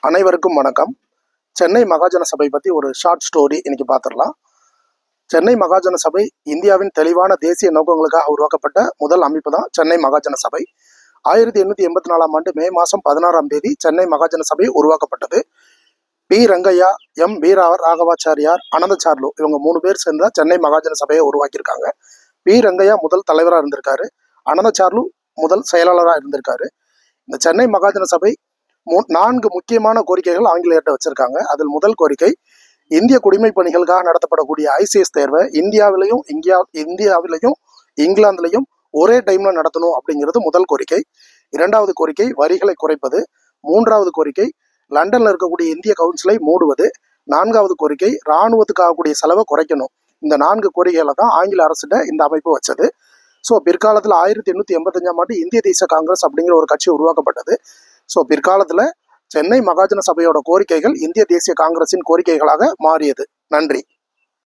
அனைவருக்கும் வணக்கம். சென்னை மகாஜன சபை பற்றி ஒரு ஷார்ட் ஸ்டோரி இன்னைக்கு பார்த்துடலாம். சென்னை மகாஜன சபை இந்தியாவின் தெளிவான தேசிய நோக்கங்களுக்காக உருவாக்கப்பட்ட முதல் அமைப்பு தான் சென்னை மகாஜன சபை. 1884 ஆண்டு மே மாதம் 16ஆம் தேதி சென்னை மகாஜன சபை உருவாக்கப்பட்டது. பி ரங்கையா, எம் வீர ராகவாச்சாரியார், அனந்தசார்லு இவங்க 3 பேர் சேர்ந்து சென்னை மகாஜன சபையை உருவாக்கியிருக்காங்க. பி ரங்கையா முதல் தலைவராக இருந்திருக்காரு. அனந்தசார்லு முதல் செயலாளராக இருந்திருக்காரு. இந்த சென்னை மகாஜன சபை 4 முக்கியமான கோரிக்கைகள் ஆங்கிலேயர்கிட்ட வச்சிருக்காங்க. அதில் முதல் கோரிக்கை, இந்திய குடிமை பணிகளுக்காக நடத்தப்படக்கூடிய ஐசிஎஸ் தேர்வை இந்தியாவிலையும் இங்கிலாந்துலையும் ஒரே டைம்ல நடத்தணும் அப்படிங்கிறது முதல் கோரிக்கை. 2வது கோரிக்கை வரிகளை குறைப்பது. 3வது கோரிக்கை லண்டன்ல இருக்கக்கூடிய இந்திய கவுன்சிலை மூடுவது. 4வது கோரிக்கை இராணுவத்துக்காகக்கூடிய செலவை குறைக்கணும். இந்த 4 கோரிக்கைகளை தான் ஆங்கில அரசிட்ட இந்த அமைப்பு வச்சது. ஸோ பிற்காலத்தில் 1885ஆம் ஆண்டு இந்திய தேசிய காங்கிரஸ் அப்படிங்கிற ஒரு கட்சி உருவாக்கப்பட்டது. ஸோ பிற்காலத்தில் சென்னை மகாஜன சபையோட கோரிக்கைகள் இந்திய தேசிய காங்கிரஸின் கோரிக்கைகளாக மாறியது. நன்றி.